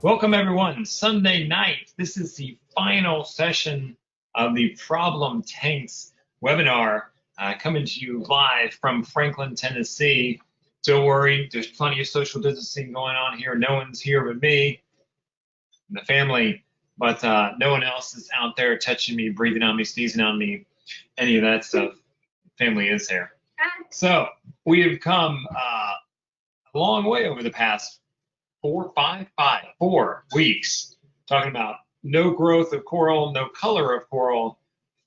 Welcome everyone, Sunday night. This is the final session of the Problem Tanks webinar coming to you live from Franklin, Tennessee. Don't worry, there's plenty of social distancing going on here. No one's here but me and the family, but no one else is out there touching me, breathing on me, sneezing on me, any of that stuff. Family is there. So we have come a long way over the past 4 weeks, talking about no growth of coral, no color of coral,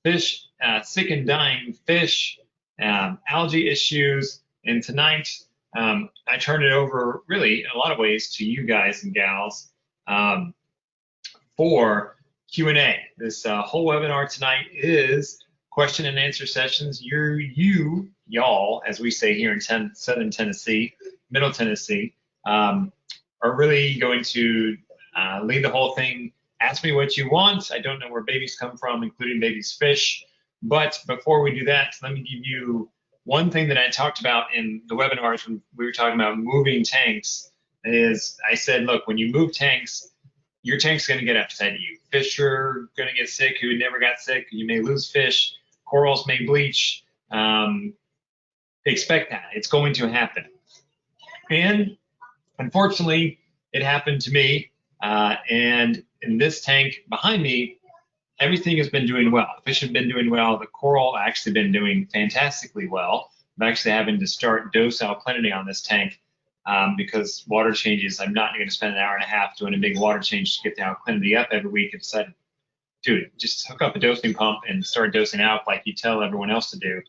fish, sick and dying fish, algae issues, and tonight I turn it over really in a lot of ways to you guys and gals for Q&A. This whole webinar tonight is question and answer sessions. Y'all, as we say here in Southern Tennessee, Middle Tennessee, are really going to lead the whole thing. Ask me what you want. I don't know where babies come from, including babies' fish. But before we do that, let me give you one thing that I talked about in the webinars when we were talking about moving tanks. Is I said, look, when you move tanks, your tank's going to get upset at you. Fish are going to get sick who never got sick. You may lose fish. Corals may bleach. Expect that. It's going to happen. And unfortunately, it happened to me, and in this tank behind me, everything has been doing well. Fish have been doing well. The coral actually been doing fantastically well. I'm actually having to start dose alkalinity on this tank because water changes. I'm not going to spend an hour and a half doing a big water change to get the alkalinity up every week. I decided, dude, just hook up a dosing pump and start dosing out like you tell everyone else to do.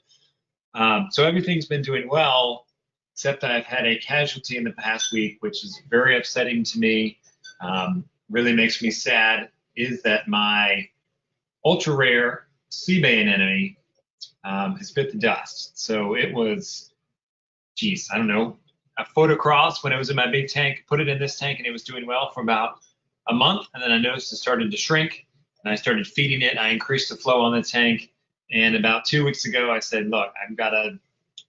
So everything's been doing well, except that I've had a casualty in the past week, which is very upsetting to me, really makes me sad, is that my ultra rare sea bay anemone has bit the dust. So it was, geez, I don't know, a foot across when it was in my big tank, put it in this tank and it was doing well for about a month. And then I noticed it started to shrink and I started feeding it. I increased the flow on the tank. And about 2 weeks ago, I said, look, I've got to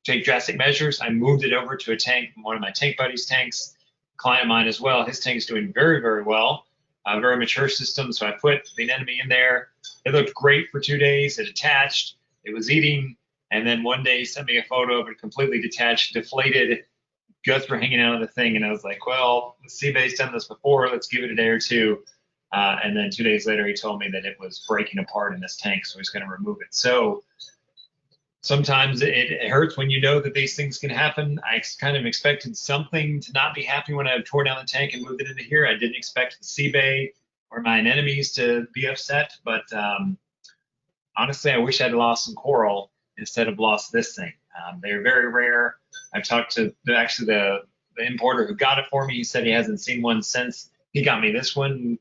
take drastic measures. I moved it over to a tank, one of my tank buddies' tanks, client of mine as well. His tank is doing very, very well, a very mature system. So I put the anemone in there. It looked great for 2 days. It attached. It was eating. And then one day he sent me a photo of it completely detached, deflated, guts were hanging out of the thing. And I was like, well, the sea bay's done this before. Let's give it a day or two. And then 2 days later, he told me that it was breaking apart in this tank, so he's going to remove it. So sometimes it hurts when you know that these things can happen. I kind of expected something to not be happening when I tore down the tank and moved it into here. I didn't expect the sea bay or my anemones to be upset, but honestly, I wish I'd lost some coral instead of lost this thing. They're very rare. I've talked to the importer who got it for me. He said he hasn't seen one since he got me this one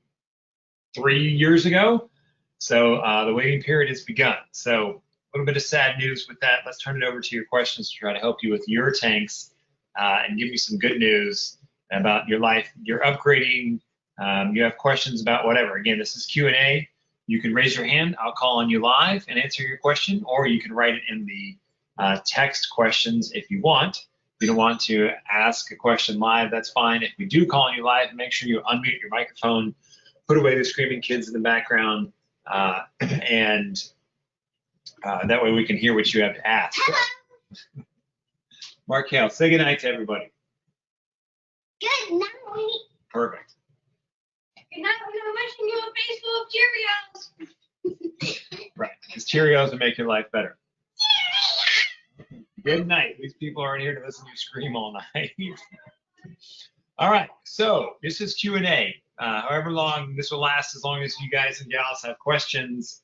3 years ago. So the waiting period has begun. So a little bit of sad news with that. Let's turn it over to your questions to try to help you with your tanks and give you some good news about your life. You're upgrading. You have questions about whatever. Again, this is Q&A. You can raise your hand. I'll call on you live and answer your question, or you can write it in the text questions if you want. If you don't want to ask a question live, that's fine. If we do call on you live, make sure you unmute your microphone, put away the screaming kids in the background, and that way we can hear what you have to ask. Markel, say good night to everybody. Good night. Perfect. Good night. I'm wishing you a face full of Cheerios. Right, because Cheerios will make your life better. Good night. These people aren't here to listen to you scream all night. All right, so this is Q&A. However long this will last, as long as you guys and gals have questions.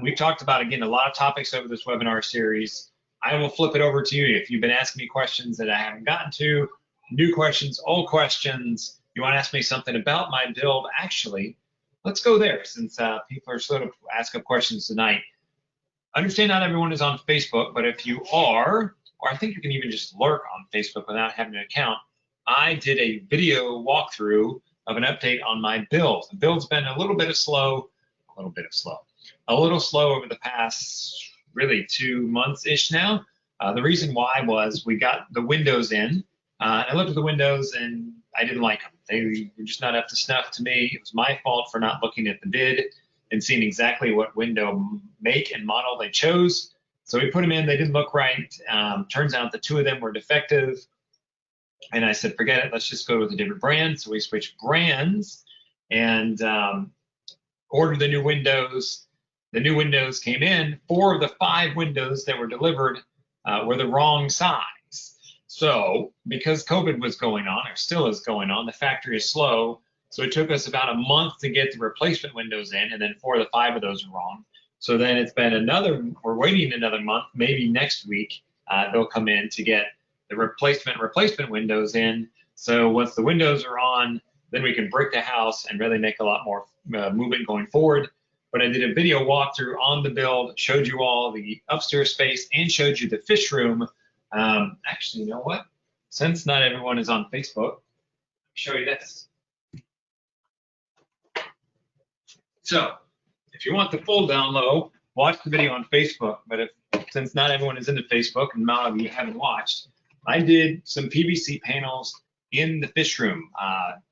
We've talked about, again, a lot of topics over this webinar series. I will flip it over to you. If you've been asking me questions that I haven't gotten to, new questions, old questions, you want to ask me something about my build, actually, let's go there since people are sort of asking questions tonight. Understand not everyone is on Facebook, but if you are, or I think you can even just lurk on Facebook without having an account, I did a video walkthrough of an update on my build. The build's been a little slow over the past really 2 months-ish now. The reason why was we got the windows in. I looked at the windows and I didn't like them. They were just not up to snuff to me. It was my fault for not looking at the bid and seeing exactly what window make and model they chose. So we put them in, they didn't look right. Turns out the 2 of them were defective. And I said, forget it, let's just go with a different brand. So we switched brands and ordered the new windows. The new windows came in. 4 of the 5 windows that were delivered were the wrong size. So because COVID was going on, or still is going on, the factory is slow. So it took us about a month to get the replacement windows in, and then 4 of the 5 of those are wrong. So then it's been we're waiting another month, maybe next week, they'll come in to get the replacement windows in. So once the windows are on, then we can brick the house and really make a lot more movement going forward. But I did a video walkthrough on the build, showed you all the upstairs space and showed you the fish room. Actually, you know what? Since not everyone is on Facebook, I'll show you this. So if you want the full down low, watch the video on Facebook. But since not everyone is into Facebook and a lot of you haven't watched, I did some PVC panels in the fish room.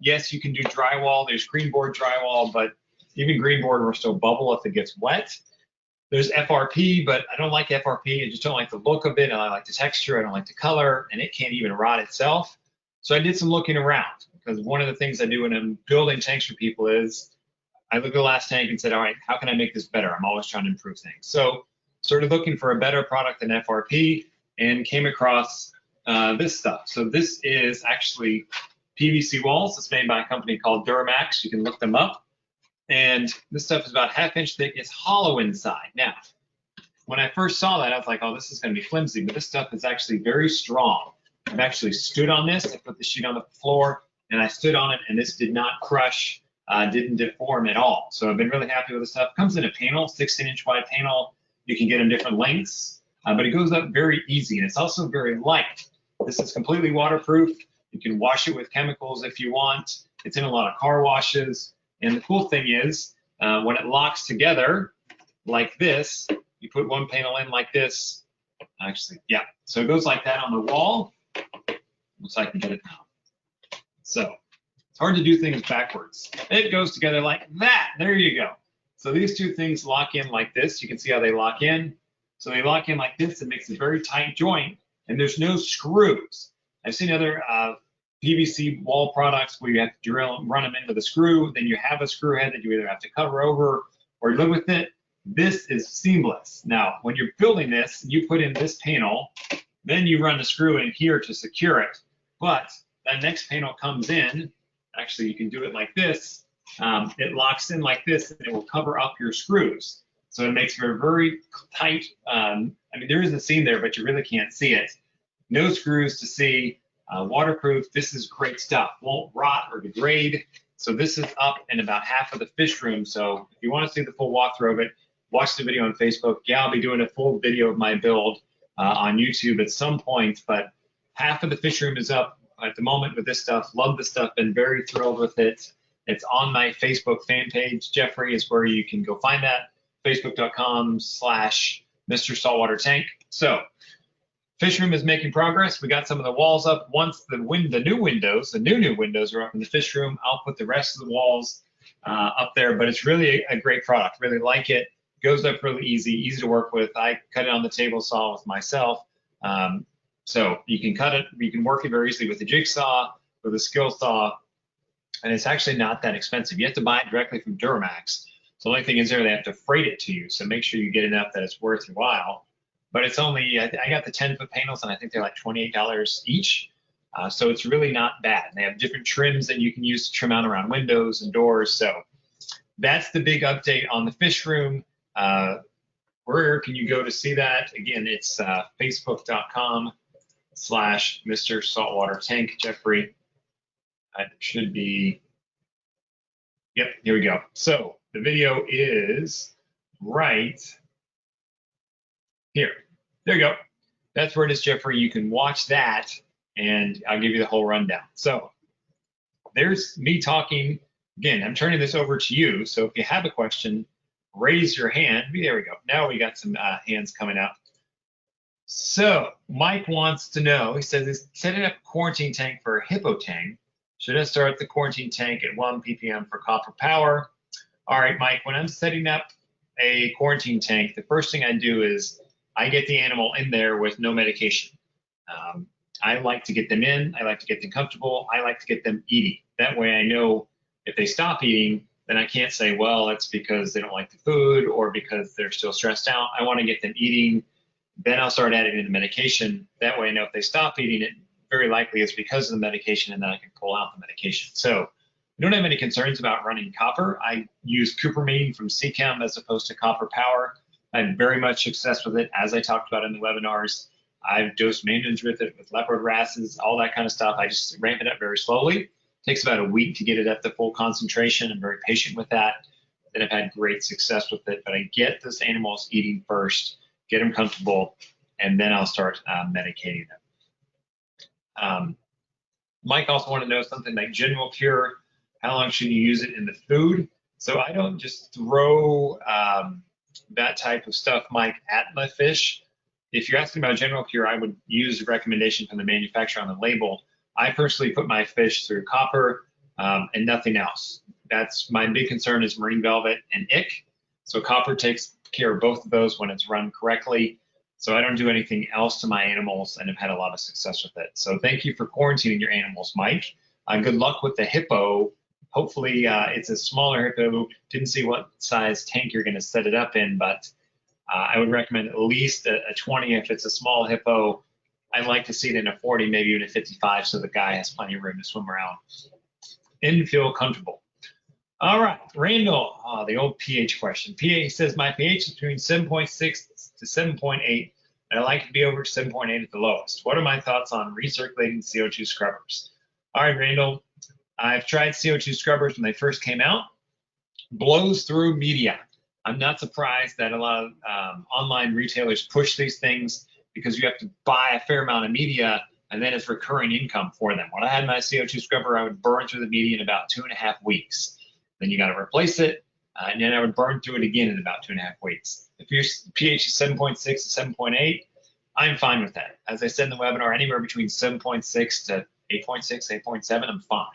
Yes, you can do drywall. There's green board drywall, but even green board will still bubble if it gets wet. There's FRP, but I don't like FRP. I just don't like the look of it. I like the texture. I don't like the color, and it can't even rot itself. So I did some looking around, because one of the things I do when I'm building tanks for people is I looked at the last tank and said, all right, how can I make this better? I'm always trying to improve things. So started looking for a better product than FRP and came across this stuff. So this is actually PVC walls. It's made by a company called Duramax. You can look them up. And this stuff is about 1/2 inch thick. It's hollow inside. Now, when I first saw that, I was like, oh, this is going to be flimsy, but this stuff is actually very strong. I've actually stood on this. I put the sheet on the floor and I stood on it, and this did not crush, didn't deform at all. So I've been really happy with the stuff. It comes in a panel, 16-inch wide panel. You can get them different lengths, but it goes up very easy, and it's also very light. This is completely waterproof. You can wash it with chemicals if you want. It's in a lot of car washes. And the cool thing is, when it locks together like this, you put one panel in like this. Actually, yeah. So it goes like that on the wall. Looks like I can get it now. So it's hard to do things backwards. It goes together like that. There you go. So these 2 things lock in like this. You can see how they lock in. So they lock in like this. It makes a very tight joint, and there's no screws. I've seen other PVC wall products where you have to run them into the screw, then you have a screw head that you either have to cover over or live with it. This is seamless. Now, when you're building this, you put in this panel, then you run the screw in here to secure it. But that next panel comes in, actually you can do it like this, it locks in like this, and it will cover up your screws. So it makes it very tight. I mean, there is a seam there, but you really can't see it. No screws to see. Waterproof. This is great stuff. Won't rot or degrade. So this is up in about 1/2 of the fish room. So if you want to see the full walkthrough of it, watch the video on Facebook. Yeah, I'll be doing a full video of my build on YouTube at some point, but 1/2 of the fish room is up at the moment with this stuff. Love this stuff. Been very thrilled with it. It's on my Facebook fan page. Jeffrey is where you can go find that. Facebook.com/Mr. Saltwater Tank. So fish room is making progress. We got some of the walls up. Once the new windows are up in the fish room, I'll put the rest of the walls up there. But it's really a great product. Really like it. Goes up really easy to work with. I cut it on the table saw with myself. So you can cut it. You can work it very easily with a jigsaw, with a skill saw, and it's actually not that expensive. You have to buy it directly from Duramax. So the only thing is they have to freight it to you. So make sure you get enough that it's worth your while. But it's only, I got the 10-foot panels, and I think they're like $28 each. So it's really not bad. They have different trims that you can use to trim out around windows and doors. So that's the big update on the fish room. Where can you go to see that? Again, it's Facebook.com/Mr. Saltwater Tank. Jeffrey, it should be, yep, here we go. So the video is right here. There you go. That's where it is, Jeffrey. You can watch that, and I'll give you the whole rundown. So there's me talking. Again, I'm turning this over to you. So if you have a question, raise your hand. There we go. Now we got some hands coming out. So Mike wants to know, he says he's setting up a quarantine tank for a hippo tank. Should I start the quarantine tank at 1 ppm for copper power? All right, Mike, when I'm setting up a quarantine tank, the first thing I do is I get the animal in there with no medication. I like to get them in. I like to get them comfortable. I like to get them eating. That way I know if they stop eating, then I can't say, well, it's because they don't like the food or because they're still stressed out. I want to get them eating. Then I'll start adding in the medication. That way I know if they stop eating it, very likely it's because of the medication, and then I can pull out the medication. So I don't have any concerns about running copper. I use cupramine from CChem as opposed to copper power. I had very much success with it, as I talked about in the webinars. I've dosed maintenance with it, with leopard wrasses, all that kind of stuff. I just ramp it up very slowly. It takes about a week to get it at the full concentration. I'm very patient with that. And I've had great success with it. But I get those animals eating first, get them comfortable, and then I'll start medicating them. Mike also wanted to know something like general cure. How long should you use it in the food? So I don't just throw that type of stuff, Mike, at my fish. If you're asking about general cure, I would use the recommendation from the manufacturer on the label. I personally put my fish through copper and nothing else. That's my big concern is marine velvet and ick. So copper takes care of both of those when it's run correctly. So I don't do anything else to my animals and have had a lot of success with it. So thank you for quarantining your animals, Mike. Good luck with the hippo. Hopefully it's a smaller hippo. Didn't see what size tank you're going to set it up in, but I would recommend at least a 20 if it's a small hippo. I'd like to see it in a 40, maybe even a 55, so the guy has plenty of room to swim around and feel comfortable. All right, Randall, the old pH question. pH says my pH is between 7.6 to 7.8, and I like to be over 7.8 at the lowest. What are my thoughts on recirculating CO2 scrubbers? All right, Randall, I've tried CO2 scrubbers when they first came out. Blows through media. I'm not surprised that a lot of online retailers push these things because you have to buy a fair amount of media and then it's recurring income for them. When I had my CO2 scrubber, I would burn through the media in about 2.5 weeks. Then you got to replace it, and then I would burn through it again in about 2.5 weeks. If your pH is 7.6 to 7.8, I'm fine with that. As I said in the webinar, anywhere between 7.6 to 8.6, 8.7, I'm fine.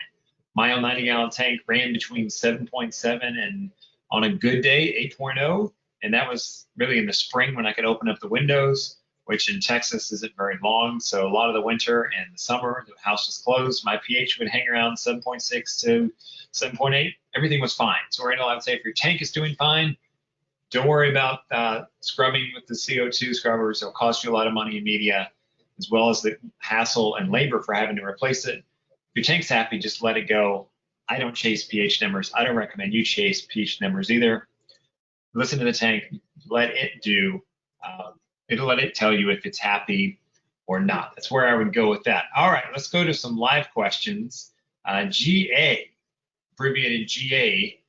My own 90-gallon tank ran between 7.7 and on a good day, 8.0, and that was really in the spring when I could open up the windows, which in Texas isn't very long. So a lot of the winter and the summer, the house was closed. My pH would hang around 7.6 to 7.8. Everything was fine. So Randall, I would say if your tank is doing fine, don't worry about scrubbing with the CO2 scrubbers. It'll cost you a lot of money in media, as well as the hassle and labor for having to replace it. If your tank's happy, just let it go. I don't chase pH numbers. I don't recommend you chase pH numbers either. Listen to the tank. Let it do. It'll let it tell you if it's happy or not. That's where I would go with that. All right, let's go to some live questions. GA, abbreviated GA.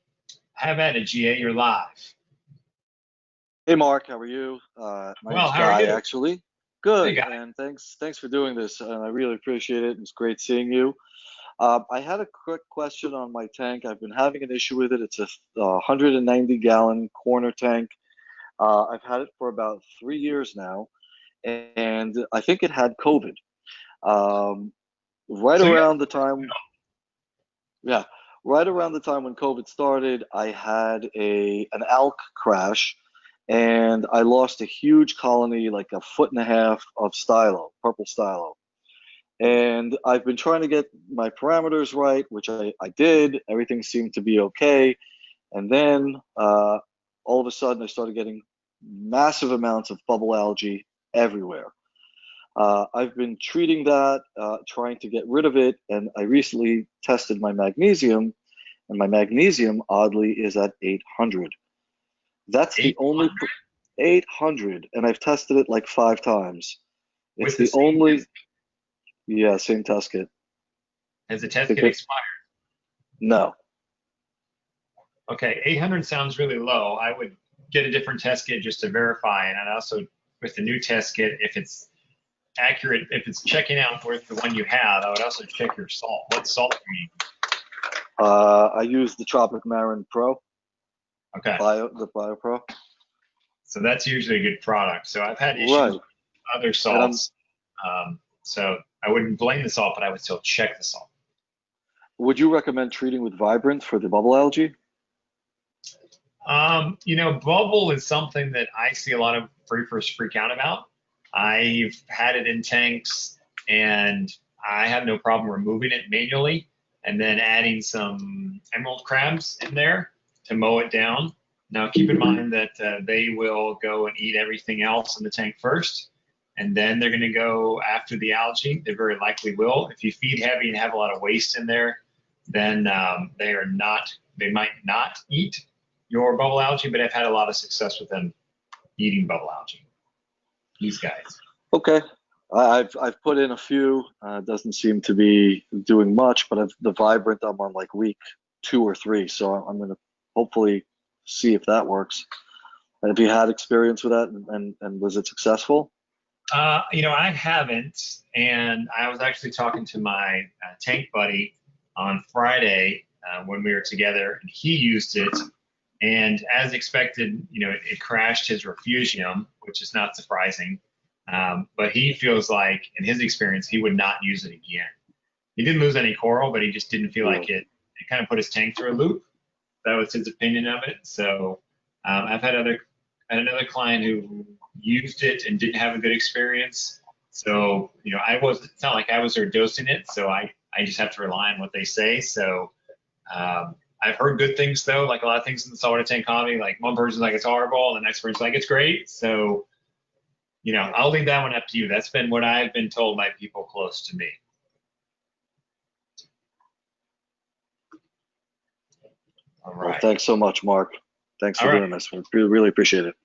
Have at it, GA. You're live. Hey, Mark. How are you? My name's how are Guy, you? actually. Good. Hey, Guy. And thanks for doing this. And I really appreciate it. It's great seeing you. I had a quick question on my tank. I've been having an issue with it. It's a 190-gallon corner tank. I've had it for about 3 years now, and I think it had COVID. Right around the time when COVID started, I had an alk crash, and I lost a huge colony, like 1.5 feet of stylo, purple stylo. And I've been trying to get my parameters right, which I did. Everything seemed to be okay. And then all of a sudden, I started getting massive amounts of bubble algae everywhere. I've been treating that, trying to get rid of it. And I recently tested my magnesium, and my magnesium, oddly, is at 800. That's the only 800, and I've tested it like 5 times. It's the only. Yeah, same test kit. Has the test kit expired? No. Okay, 800 sounds really low. I would get a different test kit just to verify. And I'd also, with the new test kit, if it's accurate, if it's checking out with the one you have, I would also check your salt. What salt do you use? I use the Tropic Marin Pro. Okay. The Bio Pro. So that's usually a good product. So I've had issues with other salts. So I wouldn't blame the salt, but I would still check the salt. would you recommend treating with Vibrant for the bubble algae? Bubble is something that I see a lot of reefers freak out about. I've had it in tanks and I have no problem removing it manually and then adding some emerald crabs in there to mow it down. Now keep in mind that they will go and eat everything else in the tank first, and then they're going to go after the algae. They very likely will. If you feed heavy and have a lot of waste in there, then they might not eat your bubble algae, but I've had a lot of success with them eating bubble algae. These guys. Okay. I've put in a few. Doesn't seem to be doing much, but the Vibrant, I'm on like week 2 or 3, so I'm going to hopefully see if that works. And have you had experience with that, and was it successful? I haven't, and I was actually talking to my tank buddy on Friday when we were together, and he used it, and as expected, it crashed his Refugium, which is not surprising. But he feels like, in his experience, he would not use it again. He didn't lose any coral, but he just didn't feel like it kind of put his tank through a loop. That was his opinion of it. So I've had another client who used it and didn't have a good experience. So, it's not like I was there dosing it. So I just have to rely on what they say. So I've heard good things though, like a lot of things in the saltwater tank hobby, like one person's like, it's horrible. And the next person's like, it's great. So, I'll leave that one up to you. That's been what I've been told by people close to me. All right. Well, thanks so much, Mark. Thanks for doing this. We really appreciate it.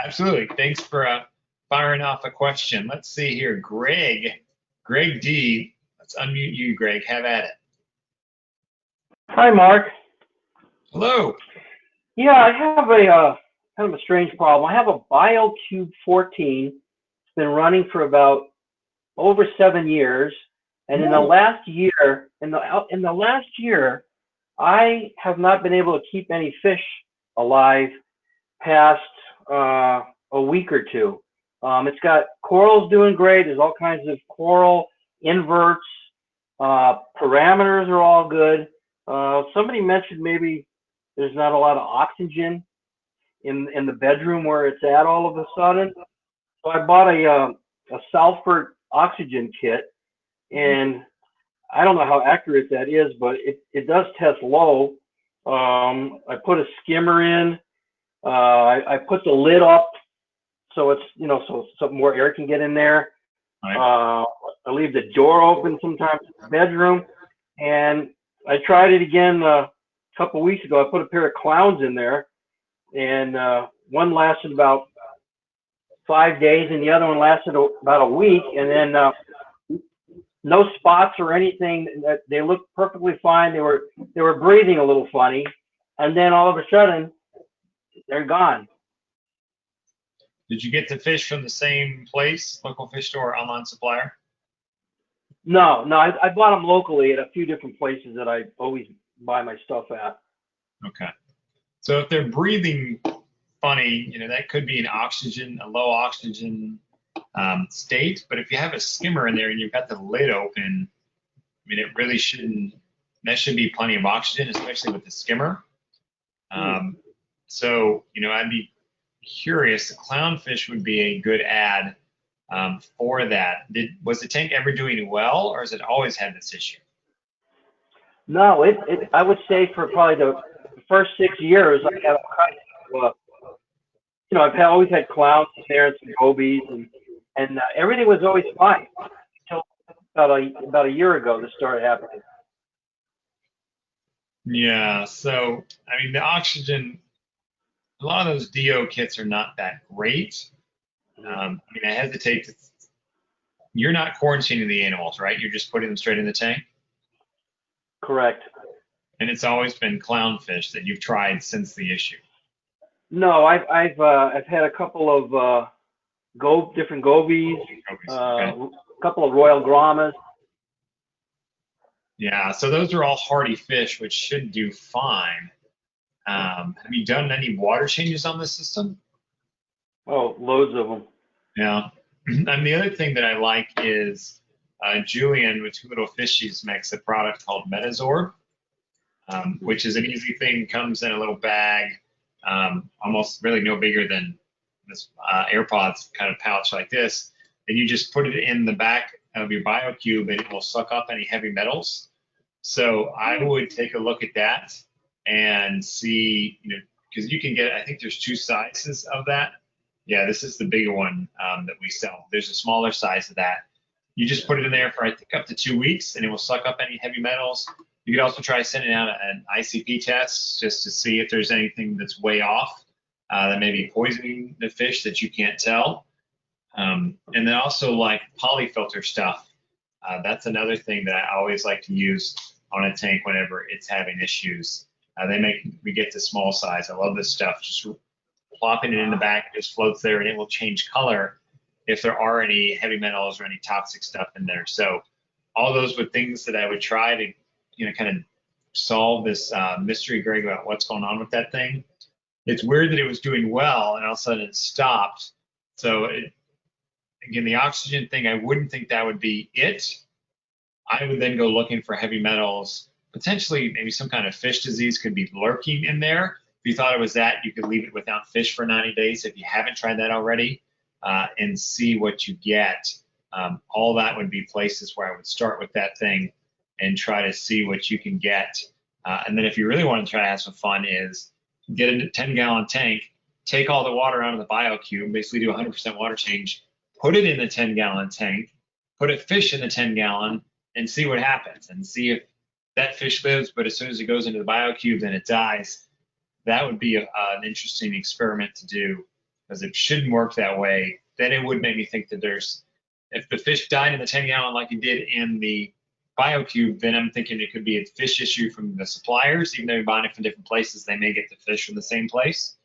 Absolutely. Thanks for firing off a question. Let's see here. Greg D. Let's unmute you, Greg. Have at it. Hi, Mark. Hello. Yeah, I have a kind of a strange problem. I have a BioCube 14. It's been running for about over 7 years, and in the last year, I have not been able to keep any fish alive past a week or two. It's got corals doing great. There's all kinds of coral inverts. Parameters are all good. Somebody mentioned maybe there's not a lot of oxygen in the bedroom where it's at all of a sudden. So I bought a sulfur oxygen kit, and I don't know how accurate that is, but it does test low. I put a skimmer in. I put the lid up so it's, so some more air can get in there. Right. I leave the door open sometimes in the bedroom, and I tried it again a couple weeks ago. I put a pair of clowns in there, and one lasted about 5 days, and the other one lasted about a week, and then no spots or anything. They looked perfectly fine. They were breathing a little funny, and then all of a sudden they're gone. Did you get the fish from the same place, local fish store or online supplier? No, I bought them locally at a few different places that I always buy my stuff at. Okay. So if they're breathing funny, that could be a low oxygen state. But if you have a skimmer in there and you've got the lid open, it really shouldn't. That should be plenty of oxygen, especially with the skimmer. So I'd be curious. The clownfish would be a good add for that. Was the tank ever doing well, or has it always had this issue? No, I would say for probably the first 6 years, I have I've always had clowns in there and some gobies, and everything was always fine until about a year ago this started happening. Yeah, so the oxygen, a lot of those DO kits are not that great. I hesitate to. You're not quarantining the animals, right? You're just putting them straight in the tank? Correct. And it's always been clownfish that you've tried since the issue? No, I've had a couple of different gobies, a couple of royal grammas. Yeah, so those are all hardy fish, which should do fine. Have you done any water changes on the system? Oh, loads of them. Yeah. And the other thing that I like is Julian with Two Little Fishies makes a product called Metazorb. which is an easy thing. Comes in a little bag, almost really no bigger than this AirPods kind of pouch like this. And you just put it in the back of your BioCube and it will suck up any heavy metals. So I would take a look at that and see, because you can get, I think there's 2 sizes of that. Yeah, this is the bigger one that we sell. There's a smaller size of that. You just put it in there for, I think, up to 2 weeks, and it will suck up any heavy metals. You could also try sending out an ICP test just to see if there's anything that's way off that may be poisoning the fish that you can't tell. And then also like polyfilter stuff. That's another thing that I always like to use on a tank whenever it's having issues. They make me get the small size. I love this stuff. Just plopping it in the back, it just floats there, and it will change color if there are any heavy metals or any toxic stuff in there. So all those were things that I would try to, kind of solve this mystery, Greg, about what's going on with that thing. It's weird that it was doing well and all of a sudden it stopped. So again, the oxygen thing, I wouldn't think that would be it. I would then go looking for heavy metals. Potentially, maybe some kind of fish disease could be lurking in there. If you thought it was that, you could leave it without fish for 90 days if you haven't tried that already, and see what you get. All that would be places where I would start with that thing and try to see what you can get. And then if you really want to try to have some fun, is get a 10-gallon tank, take all the water out of the BioCube, basically do 100% water change, put it in the 10-gallon tank, put a fish in the 10-gallon, and see what happens, and see if that fish lives, but as soon as it goes into the BioCube, then it dies. That would be an interesting experiment to do, because it shouldn't work that way. Then it would make me think that if the fish died in the 10-gallon like it did in the BioCube, then I'm thinking it could be a fish issue from the suppliers. Even though you're buying it from different places, they may get the fish from the same place.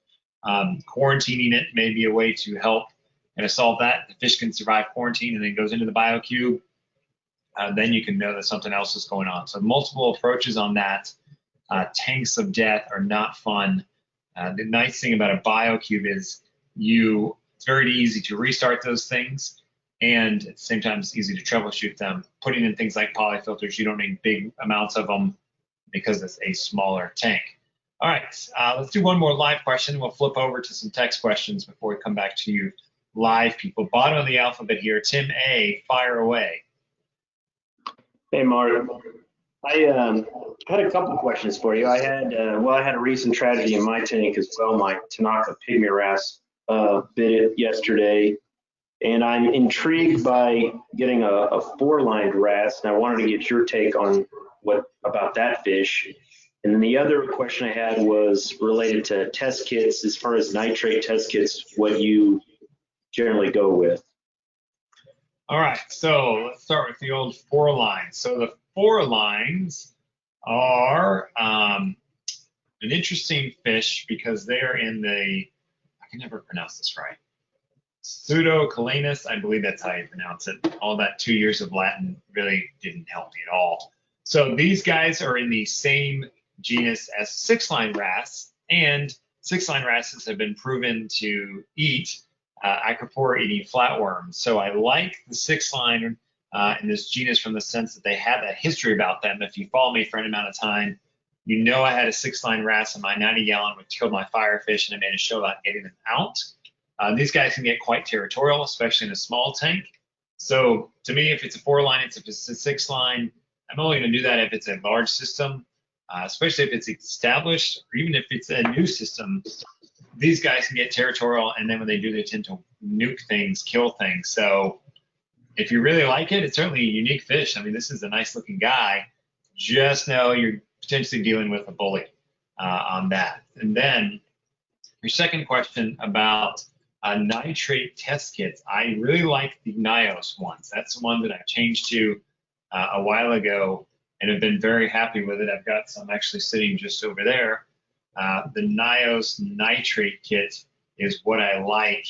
Quarantining it may be a way to help and to solve that. The fish can survive quarantine and then goes into the BioCube. Then you can know that something else is going on. So multiple approaches on that. Tanks of death are not fun. The nice thing about a BioCube is it's very easy to restart those things, and at the same time it's easy to troubleshoot them. Putting in things like polyfilters, you don't need big amounts of them because it's a smaller tank. All right, let's do one more live question. We'll flip over to some text questions before we come back to you live people. Bottom of the alphabet here, Tim A, fire away. Hey, Mark. I had a couple questions for you. I had a recent tragedy in my tank as well. My Tanaka pygmy wrasse bit it yesterday, and I'm intrigued by getting a 4-lined wrasse, and I wanted to get your take on what about that fish. And then the other question I had was related to test kits. As far as nitrate test kits, what you generally go with. All right, so let's start with the old 4 lines. So the 4 lines are an interesting fish because they're in the, I can never pronounce this right, Pseudocalanus, I believe that's how you pronounce it. All that 2 years of Latin really didn't help me at all. So these guys are in the same genus as 6-line wrasse, and 6-line wrasses have been proven to eat acropora-eating flatworms. So I like the 6-line in this genus from the sense that they have that history about them. If you follow me for any amount of time, you know I had a 6-line wrasse in my 90-gallon, which killed my firefish, and I made a show about getting them out. These guys can get quite territorial, especially in a small tank. So to me, if it's a 4-line, if it's a 6-line, I'm only going to do that if it's a large system, especially if it's established, or even if it's a new system. These guys can get territorial, and then when they do, they tend to nuke things, kill things. So if you really like it, it's certainly a unique fish. I mean, this is a nice looking guy. Just know you're potentially dealing with a bully on that. And then your second question about nitrate test kits. I really like the NIOS ones. That's the one that I changed to a while ago and have been very happy with it. I've got some actually sitting just over there. The NIOS nitrate kit is what I like.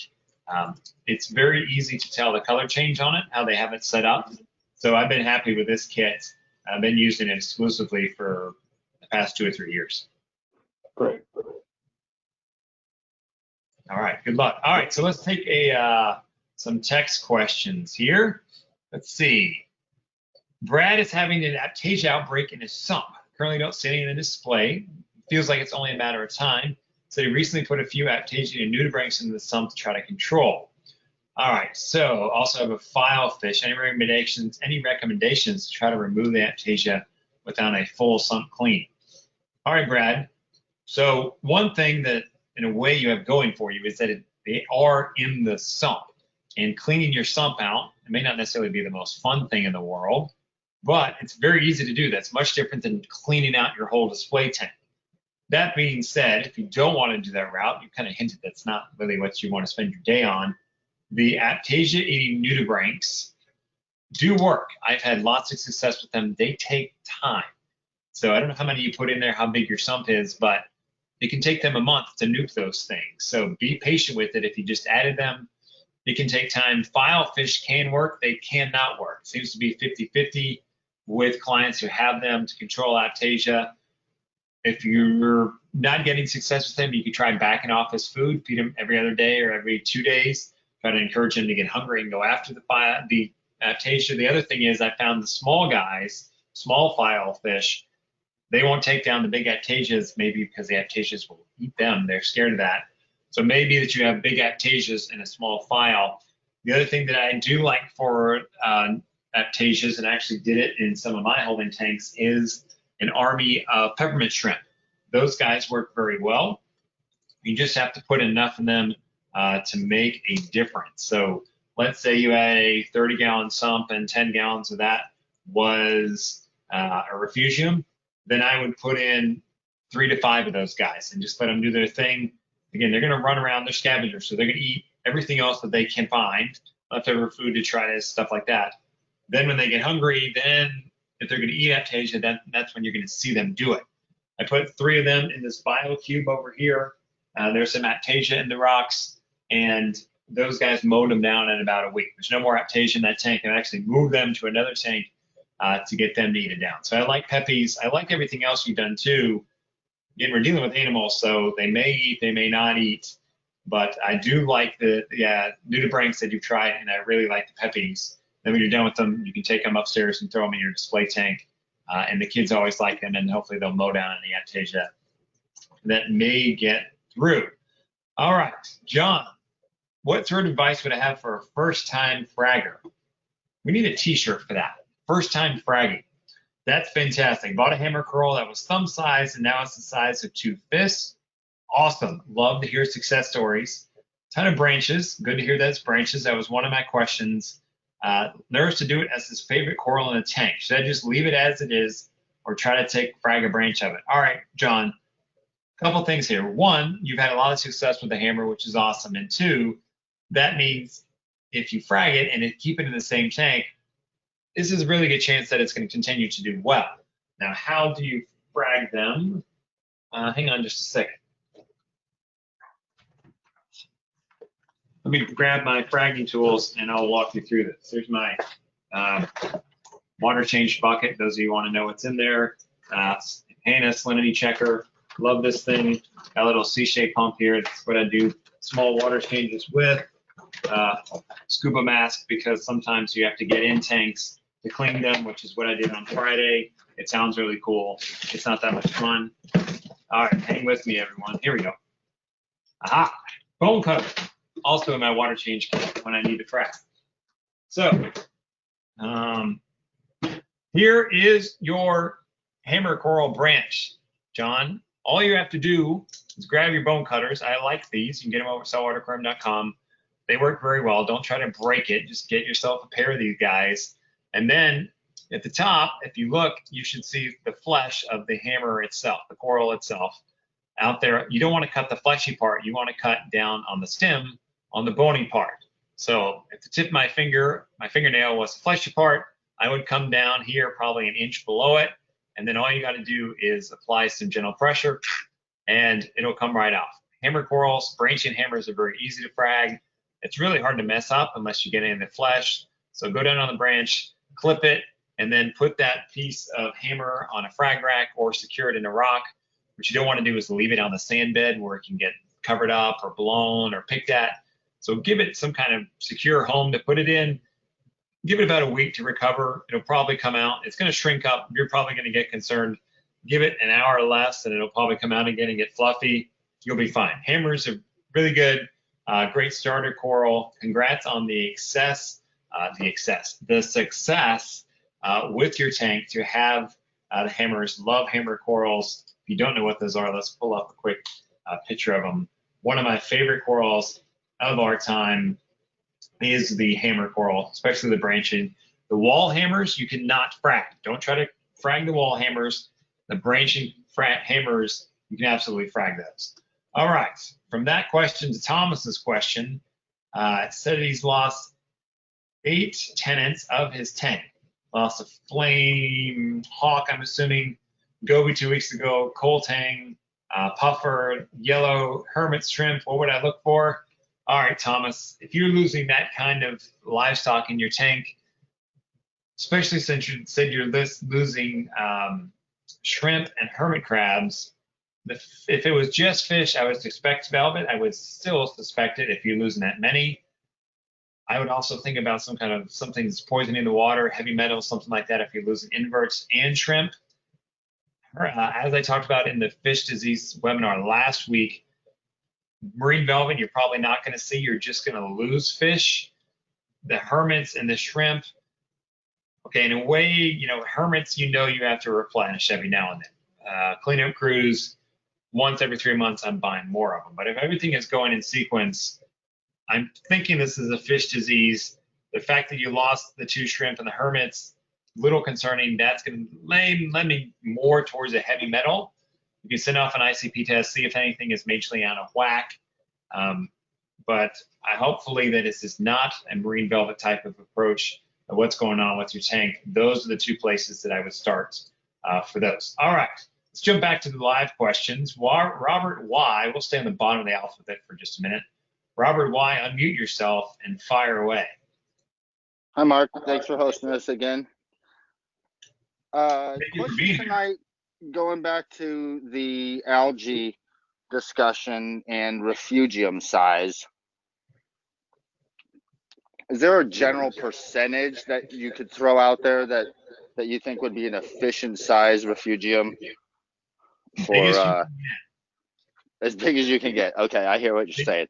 It's very easy to tell the color change on it, how they have it set up. So I've been happy with this kit. I've been using it exclusively for the past 2 or 3 years. Great. All right, good luck. All right, so let's take some text questions here. Let's see. Brad is having an aptasia outbreak in his sump. currently don't see any in the display. Feels like it's only a matter of time. So he recently put a few Aptasia and nudibranchs into the sump to try to control. All right, so also have a file fish. Any recommendations to try to remove the Aptasia without a full sump clean? All right, Brad. So one thing that in a way you have going for you is that they are in the sump, and cleaning your sump out, it may not necessarily be the most fun thing in the world, but it's very easy to do. That's much different than cleaning out your whole display tank. That being said, if you don't want to do that route, you kind of hinted that's not really what you want to spend your day on. The Aptasia eating nudibranchs do work. I've had lots of success with them. They take time. So I don't know how many you put in there, how big your sump is, but it can take them a month to nuke those things. So be patient with it. If you just added them, it can take time. File fish can work. They cannot work. It seems to be 50-50 with clients who have them to control Aptasia. If you're not getting success with them, you can try backing off his food, feed him every other day or every 2 days. Try to encourage him to get hungry and go after the Aptasia. The other thing is I found the small guys, small file fish, they won't take down the big Aptasias, maybe because the Aptasias will eat them. They're scared of that. So maybe that you have big Aptasias in a small file. The other thing that I do like for Aptasias, and I actually did it in some of my holding tanks, is an army of peppermint shrimp. Those guys work very well. You just have to put enough of them to make a difference. So let's say you had a 30-gallon sump and 10 gallons of that was a Refugium, then I would put in 3 to 5 of those guys and just let them do their thing. Again, they're going to run around, they're scavengers, so they're going to eat everything else that they can find, leftover food, detritus, stuff like that. Then when they get hungry, then if they're going to eat Aptasia, that's when you're going to see them do it. I put 3 of them in this bio cube over here. There's some Aptasia in the rocks, and those guys mowed them down in about a week. There's no more Aptasia in that tank. I actually moved them to another tank to get them to eat it down. So I like Peppies. I like everything else you've done too. Again, we're dealing with animals, so they may eat, they may not eat. But I do like the nudibranchs that you've tried, and I really like the Peppies. Then when you're done with them, you can take them upstairs and throw them in your display tank. And the kids always like them, and hopefully they'll mow down any Aptasia that may get through. All right, John, what sort of advice would I have for a first-time fragger? We need a t-shirt for that. First-time fragging. That's fantastic. Bought a hammer curl that was thumb size, and now it's the size of 2 fists. Awesome. Love to hear success stories. Ton of branches. Good to hear that it's branches. That was one of my questions. Nervous to do it as his favorite coral in the tank. Should I just leave it as it is or try to frag a branch of it? All right, John, a couple things here. 1, you've had a lot of success with the hammer, which is awesome. And 2, that means if you frag it and keep it in the same tank, this is a really good chance that it's going to continue to do well. Now, how do you frag them? Hang on just a second. Let me grab my fragging tools and I'll walk you through this. Here's my water change bucket. Those of you who want to know what's in there. Hannah salinity checker. Love this thing. Got a little C-shaped pump here. That's what I do small water changes with. Scuba mask, because sometimes you have to get in tanks to clean them, which is what I did on Friday. It sounds really cool. It's not that much fun. All right, hang with me, everyone. Here we go. Aha, bone cutter. Also in my water change kit when I need to frack. So here is your hammer coral branch, John. All you have to do is grab your bone cutters. I like these. You can get them over at SaltwaterAquarium.com. They work very well. Don't try to break it. Just get yourself a pair of these guys. And then at the top, if you look, you should see the flesh of the hammer itself, the coral itself out there. You don't want to cut the fleshy part. You want to cut down on the stem, on the bony part. So if the tip of my fingernail was the fleshy part, I would come down here probably an inch below it. And then all you got to do is apply some gentle pressure and it'll come right off. Hammer corals, branching hammers are very easy to frag. It's really hard to mess up unless you get in the flesh. So go down on the branch, clip it, and then put that piece of hammer on a frag rack or secure it in a rock. What you don't want to do is leave it on the sand bed where it can get covered up or blown or picked at. So give it some kind of secure home to put it in. Give it about a week to recover. It'll probably come out. It's going to shrink up. You're probably going to get concerned give it an hour or less and it'll probably come out again and get fluffy. You'll be fine. Hammers are really good. Great starter coral. Congrats on the success with your tank to have the hammers. Love hammer corals. If you don't know what those are, let's pull up a quick picture of them. One of my favorite corals of our time is the hammer coral, especially the branching. The wall hammers, you cannot frag. Don't try to frag the wall hammers. The branching hammers, you can absolutely frag those. All right, from that question to Thomas's question, it said he's lost 8 tenants of his tank. Lost a flame hawk, I'm assuming, goby 2 weeks ago, coal tang, puffer, yellow, hermit shrimp. What would I look for? All right, Thomas, if you're losing that kind of livestock in your tank, especially since you said you're losing shrimp and hermit crabs, if it was just fish, I would suspect velvet. I would still suspect it if you're losing that many. I would also think about something that's poisoning the water, heavy metals, something like that if you're losing inverts and shrimp. As I talked about in the fish disease webinar last week, marine velvet you're probably not going to see. You're just going to lose fish. The hermits and the shrimp, okay, in a way, hermits, you have to replenish every now and then. Cleanup crews, once every 3 months, I'm buying more of them. But if everything is going in sequence, I'm thinking this is a fish disease. The fact that you lost the 2 shrimp and the hermits, little concerning. That's going to lend me more towards a heavy metal. You can send off an ICP test, see if anything is majorly out of whack. But hopefully that this is not a marine velvet type of approach of what's going on with your tank. Those are the 2 places that I would start for those. All right, let's jump back to the live questions. Robert Y, we'll stay on the bottom of the alphabet for just a minute. Robert Y, unmute yourself and fire away. Hi, Mark. Thanks for hosting us again. Thank you for being Question tonight, going back to the algae discussion and refugium size. Is there a general percentage that you could throw out there that you think would be an efficient size refugium for as big as you can get? Okay, I hear what you're saying.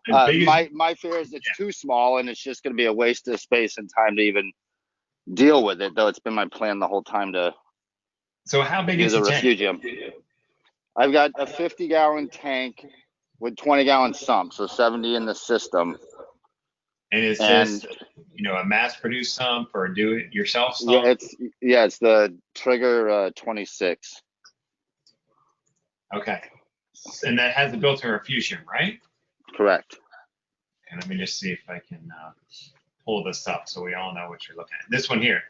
My fear is it's too small and it's just going to be a waste of space and time to even deal with it, though it's been my plan the whole time to So how big use is a the refugium. tank? I've got a 50-gallon tank with 20-gallon sump, so 70 in the system. And is this, a mass-produced sump or do-it-yourself sump? It's the Trigger 26. Okay. And that has the built-in refugium, right? Correct. And let me just see if I can pull this up so we all know what you're looking at. This one here.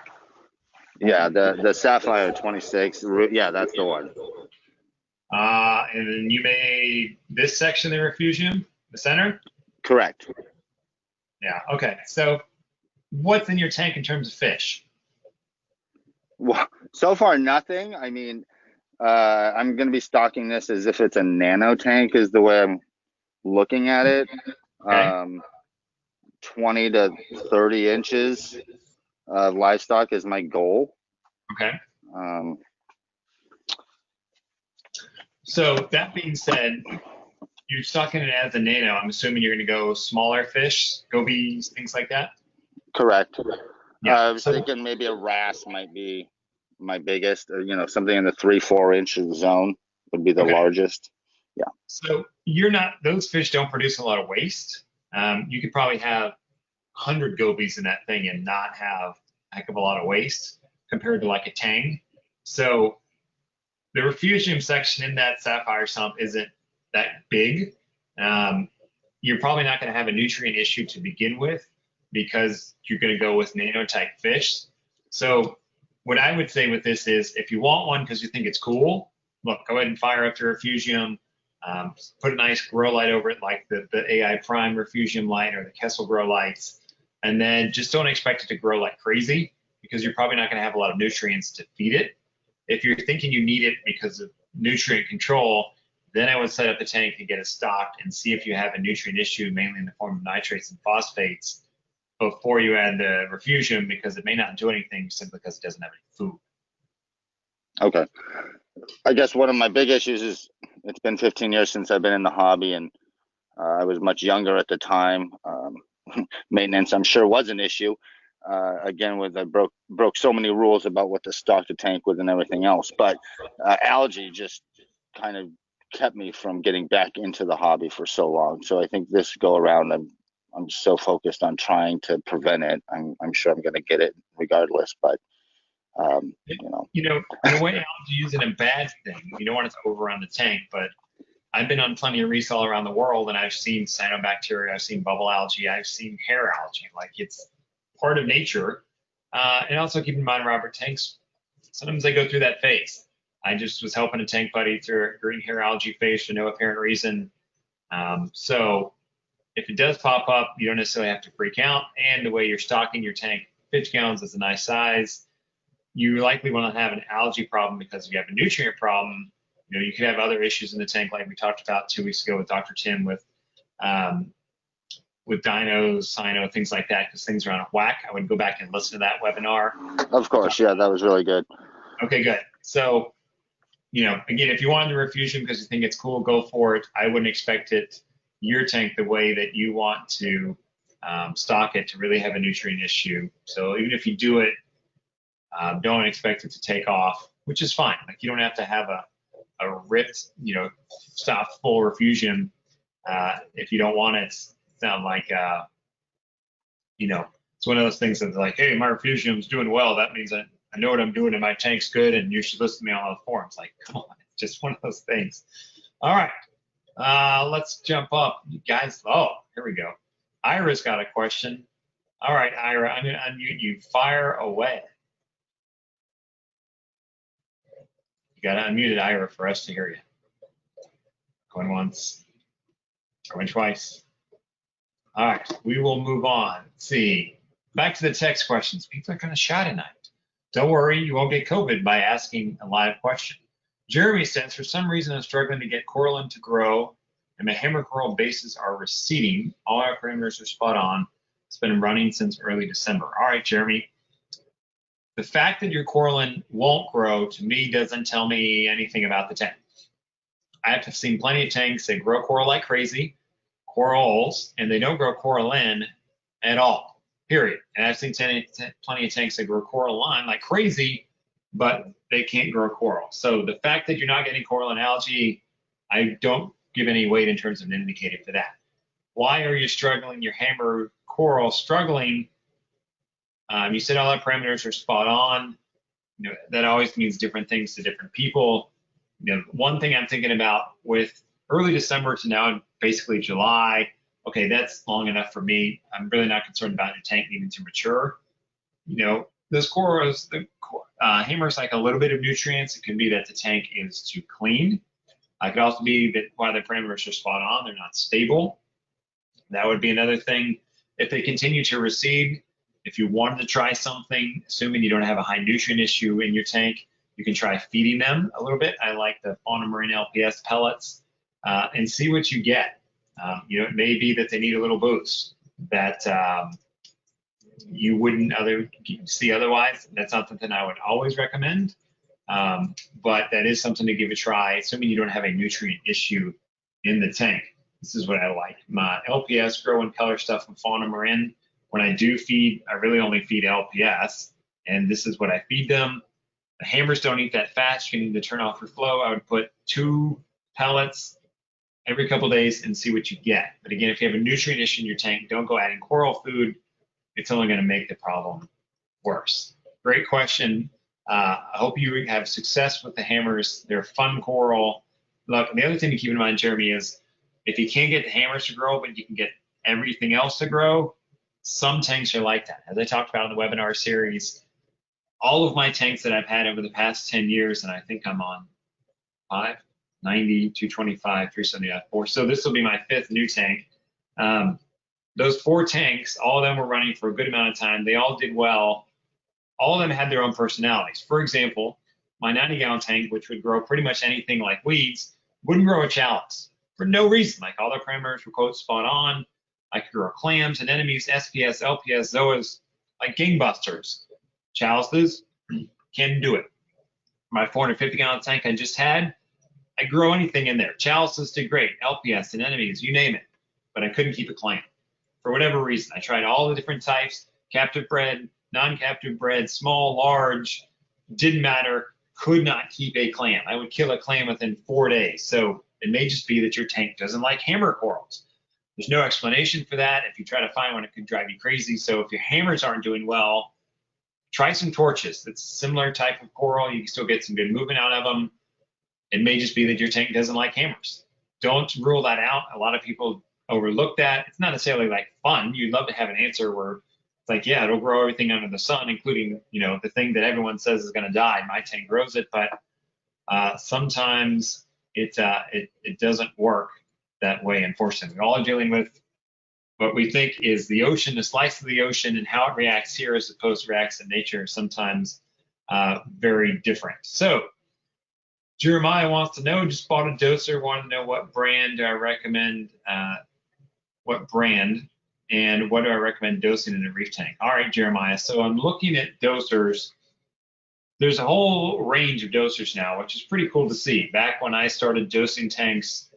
Yeah, the Sapphire 26. Yeah, that's the one. And then you made this section the refugium, the center? Correct. Yeah, okay. So what's in your tank in terms of fish? Well, so far nothing. I mean, I'm going to be stocking this as if it's a nano tank is the way I'm looking at it. Okay. 20 to 30 inches of livestock is my goal. Okay. So that being said, you're stocking it as a nano. I'm assuming you're going to go smaller fish, gobies, things like that? Correct. Yeah. I was thinking maybe a wrasse might be my biggest, or, something in the 3-4 inches zone would be the largest. Yeah. So those fish don't produce a lot of waste. You could probably have 100 gobies in that thing and not have a heck of a lot of waste compared to like a tang. So the refugium section in that sapphire sump isn't that big. You're probably not going to have a nutrient issue to begin with because you're going to go with nano type fish. So what I would say with this is if you want one because you think it's cool, look, go ahead and fire up the refugium. Put a nice grow light over it like the AI Prime refugium light or the Kessel grow lights. And then just don't expect it to grow like crazy because you're probably not going to have a lot of nutrients to feed it. If you're thinking you need it because of nutrient control, then I would set up the tank and get it stocked and see if you have a nutrient issue, mainly in the form of nitrates and phosphates, before you add the refugium because it may not do anything simply because it doesn't have any food. Okay. I guess one of my big issues is it's been 15 years since I've been in the hobby, and I was much younger at the time. Maintenance, I'm sure, was an issue. Again, with I broke so many rules about what to stock the tank with and everything else. But algae just kind of kept me from getting back into the hobby for so long. So I think this go around, I'm so focused on trying to prevent it. I'm sure I'm going to get it regardless. But You know, in a way, algae isn't a bad thing. You don't want it to overrun the tank, but I've been on plenty of reefs all around the world, and I've seen cyanobacteria, I've seen bubble algae, I've seen hair algae. Like, it's part of nature. And also keep in mind, Robert, tanks, sometimes they go through that phase. I just was helping a tank buddy through a green hair algae phase for no apparent reason. So if it does pop up, you don't necessarily have to freak out. And the way you're stocking your tank, 50 gallons is a nice size. You likely want to have an algae problem because if you have a nutrient problem, you know, you could have other issues in the tank, like we talked about 2 weeks ago with Dr. Tim with dinos, cyano, things like that, because things are out of whack. I would go back and listen to that webinar. of course, yeah, that was really good. Okay, good. So, you know, again, if you wanted the Refugium because you think it's cool, go for it. I wouldn't expect it, your tank, the way that you want to stock it to really have a nutrient issue. So even if you do it, don't expect it to take off, which is fine. Like, you don't have to have a ripped, you know, stuffed full Refugium if you don't want it. It's not like, you know, it's one of those things that's like, hey, my Refugium's doing well. That means I know what I'm doing and my tank's good, and you should listen to me on all the forums. Like, come on, it's just one of those things. All right, let's jump up, you guys. Oh, here we go. Ira's got a question. All right, Ira, I'm going to unmute you. Fire away. You got to unmute it, Ira, for us to hear you. Going once, going twice. All right, we will move on. Let's see. Back to the text questions. People are kind of shy tonight. Don't worry, you won't get COVID by asking a live question. Jeremy says, for some reason, I'm struggling to get coralline to grow, and my hammer coral bases are receding. All our parameters are spot on. It's been running since early December. All right, Jeremy. The fact that your coralline won't grow, to me, doesn't tell me anything about the tank. I have seen plenty of tanks that grow coral like crazy, corals, and they don't grow coralline at all, period. And I've seen plenty of tanks that grow coralline like crazy, but they can't grow coral. So the fact that you're not getting coralline algae, I don't give any weight in terms of an indicator for that. Why are you struggling? Your hammer coral struggling? You said all our parameters are spot on. You know, that always means different things to different people. You know, one thing I'm thinking about with early December to now basically July, okay, that's long enough for me. I'm really not concerned about your tank needing to mature. You know, those corals, the hammers like a little bit of nutrients. It can be that the tank is too clean. It could also be that while the parameters are spot on, they're not stable. That would be another thing. If they continue to recede, if you wanted to try something, assuming you don't have a high nutrient issue in your tank, you can try feeding them a little bit. I like the Fauna Marine LPS pellets and see what you get. You know, it may be that they need a little boost that you wouldn't see otherwise. That's not something I would always recommend, but that is something to give a try, assuming you don't have a nutrient issue in the tank. This is what I like. My LPS grow and color stuff from Fauna Marine. When I do feed, I really only feed LPS, and this is what I feed them. The hammers don't eat that fast. You need to turn off your flow. I would put 2 pellets every couple of days and see what you get. But again, if you have a nutrient issue in your tank, don't go adding coral food. It's only going to make the problem worse. Great question. I hope you have success with the hammers. They're fun coral. Look, the other thing to keep in mind, Jeremy, is if you can't get the hammers to grow, but you can get everything else to grow, some tanks are like that. As I talked about in the webinar series, all of my tanks that I've had over the past 10 years, and I think I'm on 5, 90, 225, 375, 4. So this will be my 5th new tank. Those 4 tanks, all of them were running for a good amount of time. They all did well. All of them had their own personalities. For example, my 90-gallon tank, which would grow pretty much anything like weeds, wouldn't grow a chalice for no reason. Like, all their parameters were quote spot on. I could grow clams, anemones, SPS, LPS, zoas, like gangbusters. Chalices, can do it. my 450-gallon tank I just had, I grow anything in there. Chalices did great, LPS, anemones, you name it, but I couldn't keep a clam for whatever reason. I tried all the different types, captive bred, non-captive bred, small, large, didn't matter, could not keep a clam. I would kill a clam within 4 days. So it may just be that your tank doesn't like hammer corals. There's no explanation for that. If you try to find one, it could drive you crazy. So if your hammers aren't doing well, try some torches. It's a similar type of coral. You can still get some good movement out of them. It may just be that your tank doesn't like hammers. Don't rule that out. A lot of people overlook that. It's not necessarily like fun. You'd love to have an answer where it's like, yeah, it'll grow everything under the sun, including, you know, the thing that everyone says is going to die. My tank grows it, but sometimes it doesn't work that way, unfortunately. We're all dealing with what we think is the ocean, the slice of the ocean, and how it reacts here as opposed to reacts in nature, sometimes very different. So Jeremiah wants to know, just bought a doser, wanted to know what brand do I recommend, and what do I recommend dosing in a reef tank? All right, Jeremiah, so I'm looking at dosers. There's a whole range of dosers now, which is pretty cool to see. Back when I started dosing tanks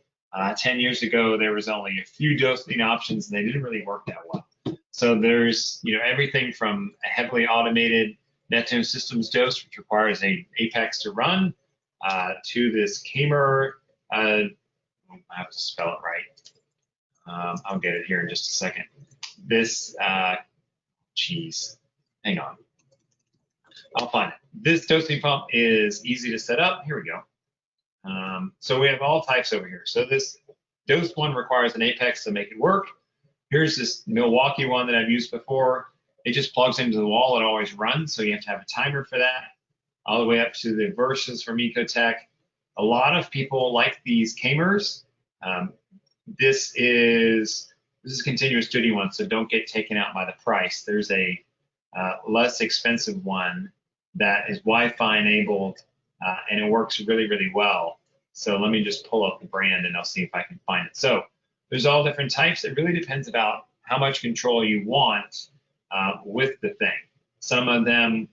10 years ago, there was only a few dosing options, and they didn't really work that well. So there's, you know, everything from a heavily automated Neptune Systems dose, which requires a apex to run, to this Kamer, I have to spell it right. I'll get it here in just a second. This, hang on. I'll find it. This dosing pump is easy to set up. Here we go. So we have all types over here. So this dose one requires an apex to make it work. Here's this Milwaukee one that I've used before. It just plugs into the wall. It always runs, so you have to have a timer for that. All the way up to the Versus from Ecotech. A lot of people like these Kamers. This is a continuous duty one, so don't get taken out by the price. There's a less expensive one that is Wi-Fi enabled, and it works really, really well. So let me just pull up the brand and I'll see if I can find it. So there's all different types. It really depends about how much control you want with the thing. Some of them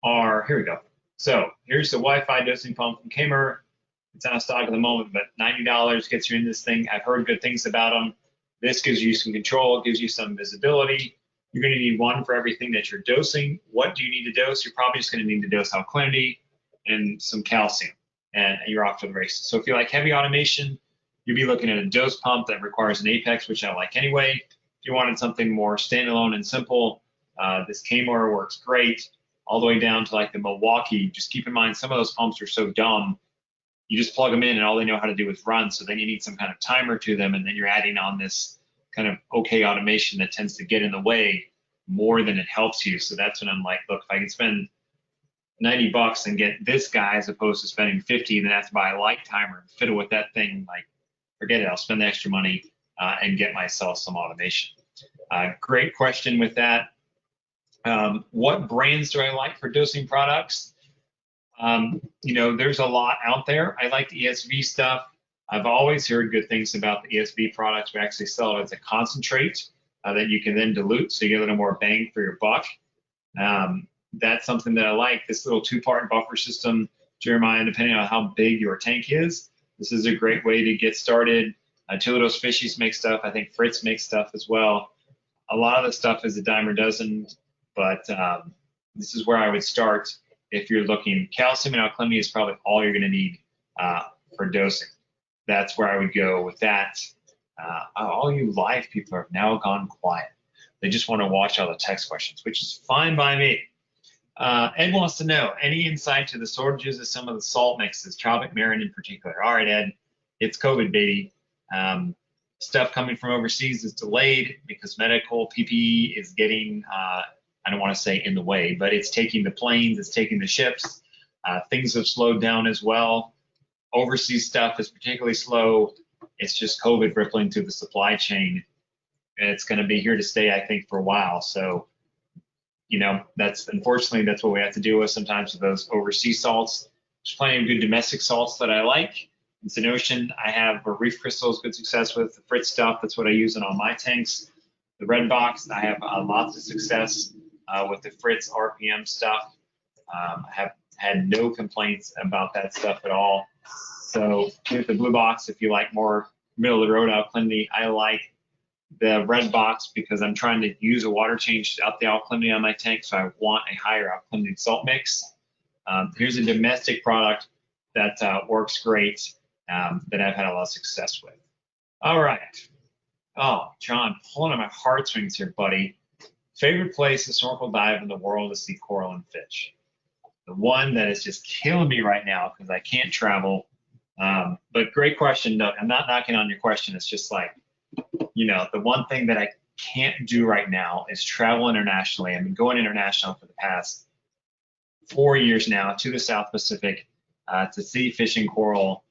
are, here we go. So here's the Wi-Fi dosing pump from Kamer. It's out of stock at the moment, but $90 gets you in this thing. I've heard good things about them. This gives you some control, gives you some visibility. You're going to need one for everything that you're dosing. What do you need to dose? You're probably just going to need to dose alkalinity and some calcium, and you're off to the races. So if you like heavy automation, you'll be looking at a dose pump that requires an apex, which I like anyway. If you wanted something more standalone and simple, this Kamer works great, all the way down to like the Milwaukee. Just keep in mind, some of those pumps are so dumb. You just plug them in and all they know how to do is run. So then you need some kind of timer to them, and then you're adding on this kind of okay automation that tends to get in the way more than it helps you. So that's when I'm like, look, if I can spend $90 and get this guy as opposed to spending 50, then I have to buy a light timer and fiddle with that thing. Like, forget it. I'll spend the extra money and get myself some automation. Great question with that. What brands do I like for dosing products? You know, there's a lot out there. I like the ESV stuff. I've always heard good things about the ESV products. We actually sell it as a concentrate that you can then dilute, so you get a little more bang for your buck. That's something that I like. This little two-part buffer system, Jeremiah, depending on how big your tank is, this is a great way to get started. Tilidos Fishies make stuff. I think Fritz makes stuff as well. A lot of the stuff is a dime a dozen, but this is where I would start if you're looking. Calcium and alkalinity is probably all you're going to need for dosing. That's where I would go with that. All you live people have now gone quiet. They just want to watch all the text questions, which is fine by me. Ed wants to know, any insight to the shortages of some of the salt mixes, Tropic Marin in particular? All right, Ed, it's COVID, baby. Stuff coming from overseas is delayed because medical PPE is getting, I don't want to say in the way, but it's taking the planes, it's taking the ships. Things have slowed down as well. Overseas stuff is particularly slow. It's just COVID rippling through the supply chain. And it's going to be here to stay, I think, for a while. So, you know, unfortunately, that's what we have to deal with sometimes with those overseas salts. There's plenty of good domestic salts that I like. It's an ocean. I have a Reef Crystals, good success with the Fritz stuff. That's what I use in all my tanks. The Red Box, I have lots of success with the Fritz RPM stuff. I have had no complaints about that stuff at all. So here's the blue box if you like more middle of the road alkalinity. I like the red box because I'm trying to use a water change to up the alkalinity on my tank, so I want a higher alkalinity salt mix. Here's a domestic product that works great that I've had a lot of success with. All right. Oh, John, pulling on my heartstrings here, buddy. Favorite place to snorkel dive in the world to see coral and fish. The one that is just killing me right now because I can't travel. But great question. No, I'm not knocking on your question. It's just like, the one thing that I can't do right now is travel internationally. I've been going international for the past 4 years now to the South Pacific to see fish and coral,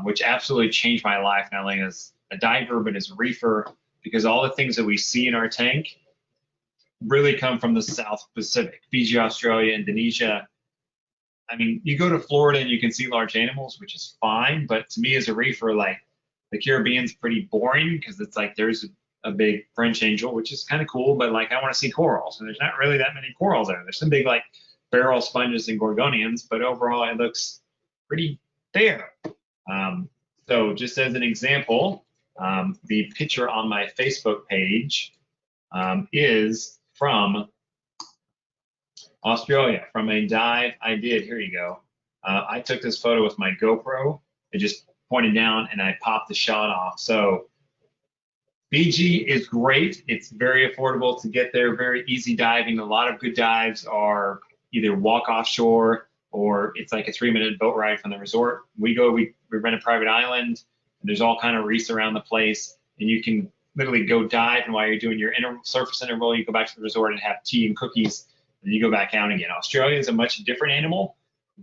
which absolutely changed my life, not only as a diver, but as a reefer, because all the things that we see in our tank really come from the South Pacific, Fiji, Australia, Indonesia. I mean, you go to Florida and you can see large animals, which is fine, but to me as a reefer, like the Caribbean's pretty boring because it's like there's a big French angel, which is kind of cool, but like I want to see corals, and there's not really that many corals there. There's some big like barrel sponges and gorgonians, but overall it looks pretty fair. So just as an example, the picture on my Facebook page is from Australia, from a dive I did. Here you go. I took this photo with my GoPro. It just pointed down and I popped the shot off. So Fiji is great. It's very affordable to get there, very easy diving. A lot of good dives are either walk offshore or it's like a 3-minute boat ride from the resort. We rent a private island, and there's all kind of reefs around the place, and you can literally go dive, and while you're doing your surface interval, you go back to the resort and have tea and cookies, and you go back out again. Australia is a much different animal.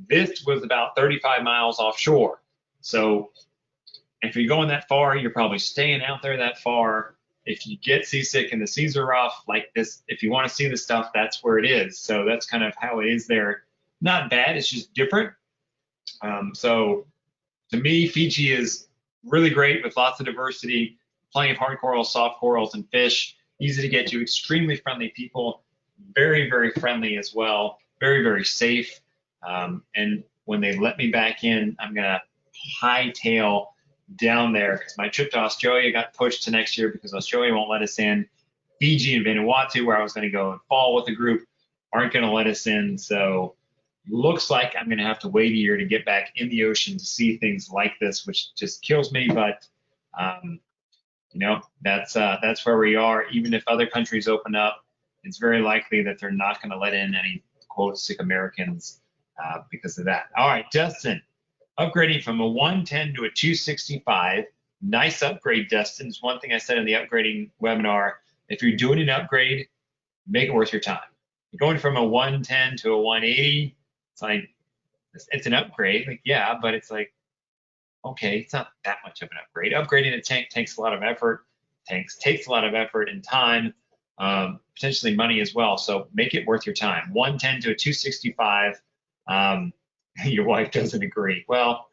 This was about 35 miles offshore. So if you're going that far, you're probably staying out there that far. If you get seasick and the seas are rough, like this, if you want to see the stuff, that's where it is. So that's kind of how it is there. Not bad, it's just different. So to me, Fiji is really great with lots of diversity, plenty of hard corals, soft corals, and fish. Easy to get to, extremely friendly people, very, very friendly as well, very, very safe. And when they let me back in, I'm gonna hightail down there because my trip to Australia got pushed to next year because Australia won't let us in. Fiji and Vanuatu, where I was gonna go in fall with the group, aren't gonna let us in. So looks like I'm gonna have to wait a year to get back in the ocean to see things like this, which just kills me. But that's where we are. Even if other countries open up, it's very likely that they're not going to let in any quote sick Americans because of that. All right, Dustin, upgrading from a 110 to a 265. Nice upgrade, Dustin. It's one thing I said in the upgrading webinar. If you're doing an upgrade, make it worth your time. You're going from a 110 to a 180. It's like, it's an upgrade. Like, yeah, but it's like, okay, it's not that much of an upgrade. Upgrading a tank takes a lot of effort. Tanks takes a lot of effort and time, potentially money as well. So make it worth your time. 110 to a 265. Your wife doesn't agree. Well,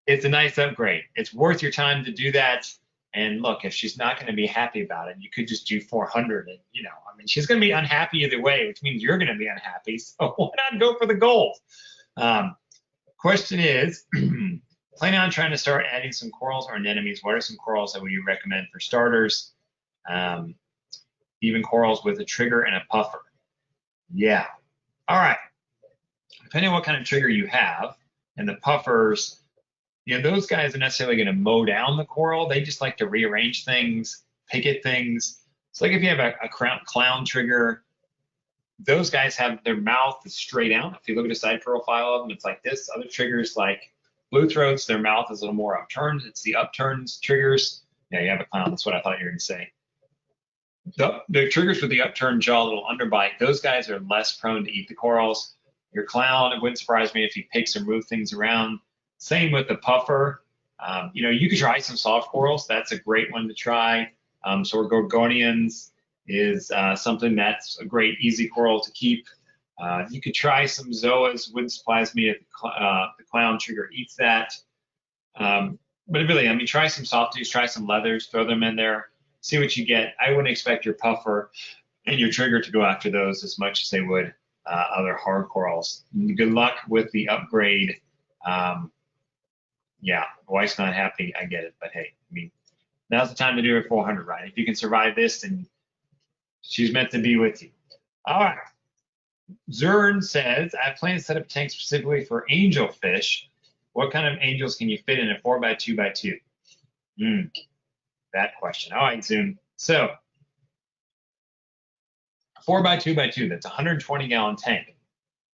it's a nice upgrade. It's worth your time to do that. And look, if she's not going to be happy about it, you could just do 400. And she's going to be unhappy either way, which means you're going to be unhappy. So why not go for the gold? Question is, planning on trying to start adding some corals or anemones. What are some corals that would you recommend for starters? Even corals with a trigger and a puffer. Yeah. All right. Depending on what kind of trigger you have, and the puffers, those guys are necessarily going to mow down the coral. They just like to rearrange things, picket things. It's like if you have a clown trigger, those guys have their mouth is straight out. If you look at a side profile of them, it's like this. Other triggers like blue throats, their mouth is a little more upturned. It's the upturns triggers. Yeah, you have a clown. That's what I thought you were going to say. The triggers with the upturned jaw, little underbite, those guys are less prone to eat the corals. Your clown, it wouldn't surprise me if he picks or moves things around. Same with the puffer. You could try some soft corals. That's a great one to try. So gorgonians is something that's a great easy coral to keep. You could try some zoas. Wouldn't surprise me if the clown trigger eats that. But really, try some softies, try some leathers, throw them in there, see what you get. I wouldn't expect your puffer and your trigger to go after those as much as they would other hard corals. Good luck with the upgrade. Yeah, wife's not happy. I get it, but hey, I mean, now's the time to do it 400, right? If you can survive this, then she's meant to be with you. All right. Zern says, I plan to set up a tank specifically for angelfish. What kind of angels can you fit in a 4x2x2? That question. All right, Zoom. So, 4x2x2, that's a 120-gallon tank.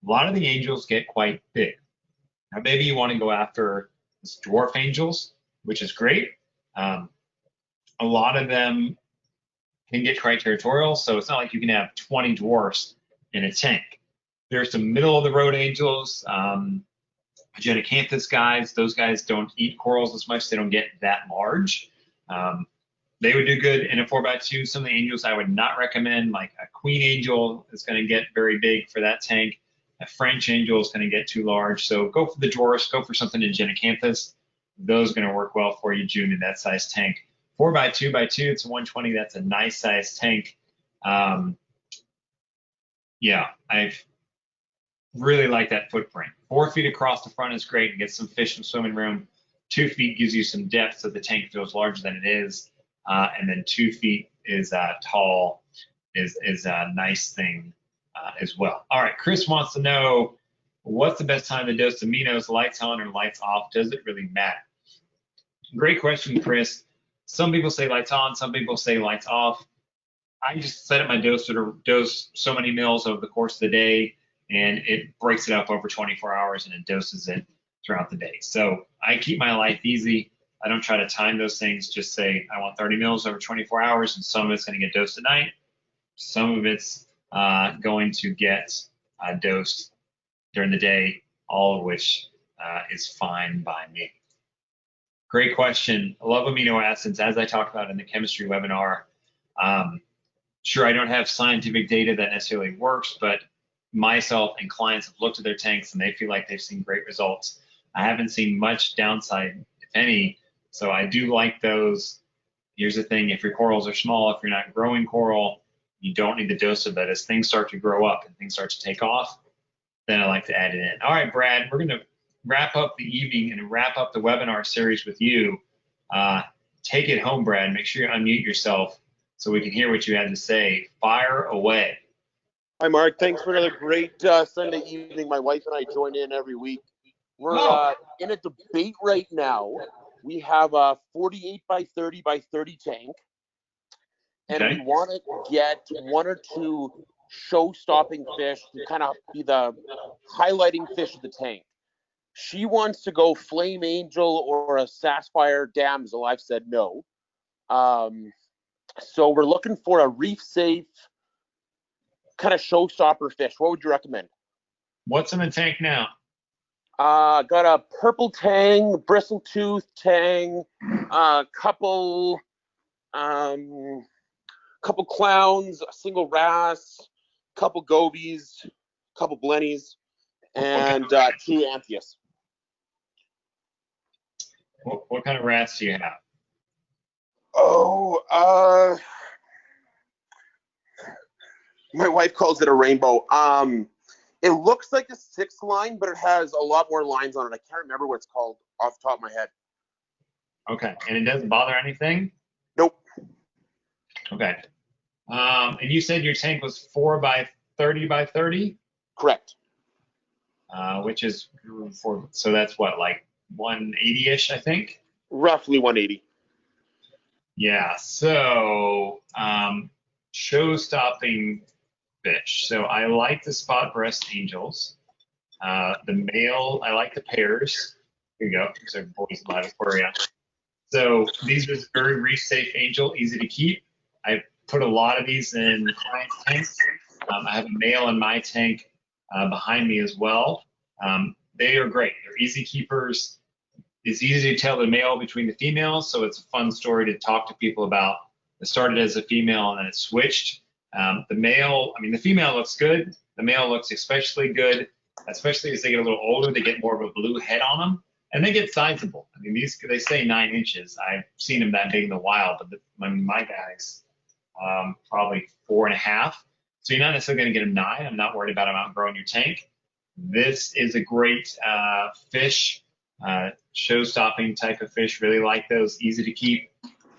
A lot of the angels get quite big. Now, maybe you want to go after this dwarf angels, which is great. A lot of them can get quite territorial, so it's not like you can have 20 dwarfs in a tank. There's some middle-of-the-road angels, Genicanthus guys. Those guys don't eat corals as much. They don't get that large. They would do good in a 4x2. Some of the angels I would not recommend, like a queen angel is going to get very big for that tank. A French angel is going to get too large. So go for the dwarfs. Go for something in Genicanthus. Those are going to work well for you, June, in that size tank. 4x2x2, it's a 120. That's a nice size tank. Yeah, I've really like that footprint. 4 feet across the front is great and gets some fish and swimming room. 2 feet gives you some depth so the tank feels larger than it is. And then 2 feet is tall is a nice thing as well. All right, Chris wants to know, what's the best time to dose the aminos, lights on or lights off? Does it really matter? Great question, Chris. Some people say lights on, some people say lights off. I just set up my dose to dose so many mils over the course of the day, and it breaks it up over 24 hours and it doses it throughout the day. So I keep my life easy. I don't try to time those things. Just say I want 30 mils over 24 hours, and some of it's going to get dosed at night. Some of it's going to get dosed during the day, all of which is fine by me. Great question. I love amino acids, as I talked about in the chemistry webinar. Sure, I don't have scientific data that necessarily works, but myself and clients have looked at their tanks and they feel like they've seen great results. I haven't seen much downside, if any, so I do like those. Here's the thing, if your corals are small, if you're not growing coral, you don't need the dose of that. As things start to grow up and things start to take off, then I like to add it in. All right, Brad, we're gonna wrap up the evening and wrap up the webinar series with you. Take it home, Brad. Make sure you unmute yourself so we can hear what you had to say. Fire away. Hi, Mark. Thanks for another great Sunday evening. My wife and I join in every week. We're in a debate right now. We have a 48 by 30 by 30 tank, and we want to get 1 or 2 show-stopping fish to kind of be the highlighting fish of the tank. She wants to go flame angel or a sapphire damsel. I've said no. So we're looking for a reef-safe kind of showstopper fish. What would you recommend? What's in the tank now? Got a purple tang, bristle tooth tang, couple clowns, a single wrasse, couple gobies, couple blennies, and 2 anthias. What kind of wrasse do you have? Oh, my wife calls it a rainbow. It looks like a 6 line, but it has a lot more lines on it. I can't remember what it's called off the top of my head. Okay, and it doesn't bother anything? Nope. Okay. And you said your tank was 4 by 30 by 30? Correct. Which is so that's what, like 180-ish, I think? Roughly 180. Yeah, so show-stopping fish. So I like the spot breast angels. The male, I like the pairs. Here you go, these are boys in live aquaria. So these are very reef-safe angel, easy to keep. I put a lot of these in clients' tanks. I have a male in my tank behind me as well. They are great. They're easy keepers. It's easy to tell the male between the females, so it's a fun story to talk to people about. It started as a female and then it switched. The male, I mean, the female looks good. The male looks especially good, especially as they get a little older. They get more of a blue head on them, and they get sizable. I mean, these, they say 9 inches. I've seen them that big in the wild, but my guys, probably 4.5. So you're not necessarily going to get them die. I'm not worried about them outgrowing your tank. This is a great fish, show-stopping type of fish. Really like those, easy to keep.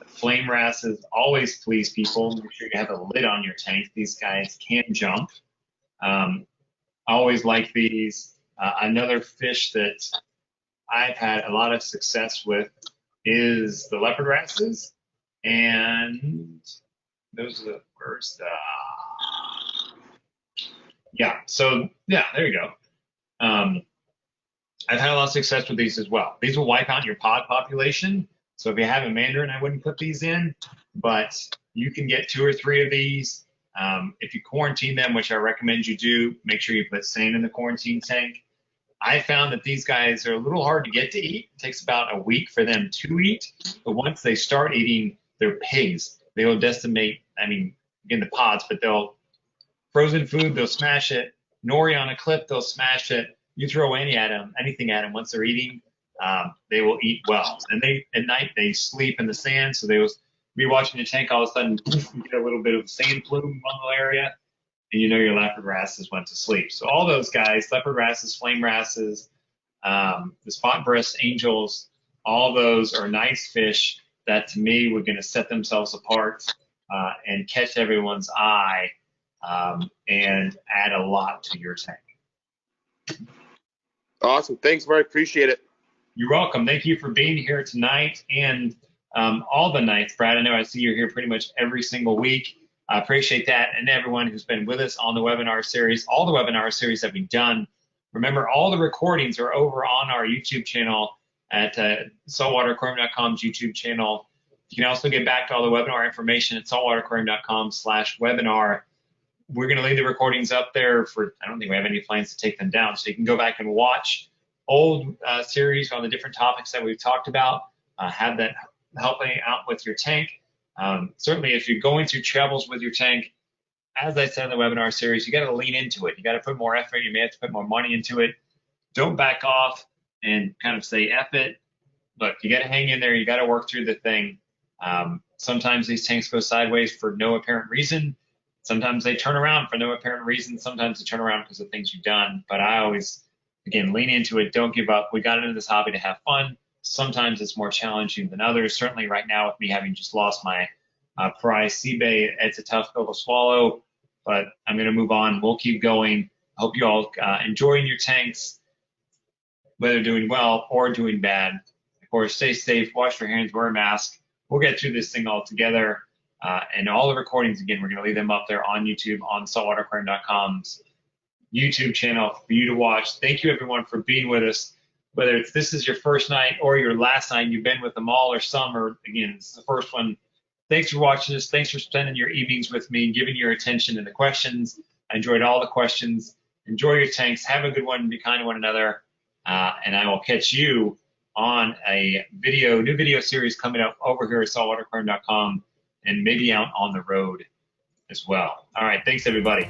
Flame wrasses always please people. Make sure you have a lid on your tank. These guys can jump. Always like these. Another fish that I've had a lot of success with is the leopard wrasses, and those are the worst. Yeah, so yeah, there you go. I've had a lot of success with these as well. These will wipe out your pod population. So if you have a mandarin, I wouldn't put these in, but you can get 2 or 3 of these. If you quarantine them, which I recommend you do, make sure you put sand in the quarantine tank. I found that these guys are a little hard to get to eat. It takes about a week for them to eat, but once they start eating, they're pigs. They will decimate, again, the pods, but they'll frozen food, they'll smash it. Nori on a clip, they'll smash it. You throw anything at them once they're eating, they will eat well. And at night they sleep in the sand, so they will be watching the tank. All of a sudden, you get a little bit of sand plume on the area, and you know your leopard wrasses went to sleep. So all those guys, leopard wrasses, flame wrasses, the spot breast angels, all those are nice fish that to me were going to set themselves apart and catch everyone's eye and add a lot to your tank. Awesome. Thanks, Mark. Appreciate it. You're welcome. Thank you for being here tonight and all the nights, Brad. I know I see you're here pretty much every single week. I appreciate that, and everyone who's been with us on the webinar series, all the webinar series that we've done. Remember, all the recordings are over on our YouTube channel at SaltwaterAquarium.com's YouTube channel. You can also get back to all the webinar information at SaltwaterAquarium.com/webinar. We're going to leave the recordings up there for, I don't think we have any plans to take them down, so you can go back and watch old series on the different topics that we've talked about, have that helping out with your tank. Certainly, if you're going through troubles with your tank, as I said in the webinar series, you got to lean into it. You got to put more effort. You may have to put more money into it. Don't back off and kind of say, F it. Look, you got to hang in there. You got to work through the thing. Sometimes these tanks go sideways for no apparent reason. Sometimes they turn around for no apparent reason. Sometimes they turn around because of things you've done. But I always, again, lean into it. Don't give up. We got into this hobby to have fun. Sometimes it's more challenging than others. Certainly right now with me having just lost my prize sea bay, it's a tough pill to swallow, but I'm going to move on. We'll keep going. I hope you all enjoying your tanks, whether doing well or doing bad. Of course, stay safe, wash your hands, wear a mask. We'll get through this thing all together. And all the recordings, again, we're going to leave them up there on YouTube, on SaltwaterAquarium.com's YouTube channel for you to watch. Thank you, everyone, for being with us. Whether this is your first night or your last night, you've been with them all or some, or again, this is the first one. Thanks for watching this. Thanks for spending your evenings with me, giving your attention to the questions. I enjoyed all the questions. Enjoy your tanks. Have a good one. Be kind to one another. And I will catch you on a new video series coming up over here at SaltwaterAquarium.com and maybe out on the road as well. All right. Thanks, everybody.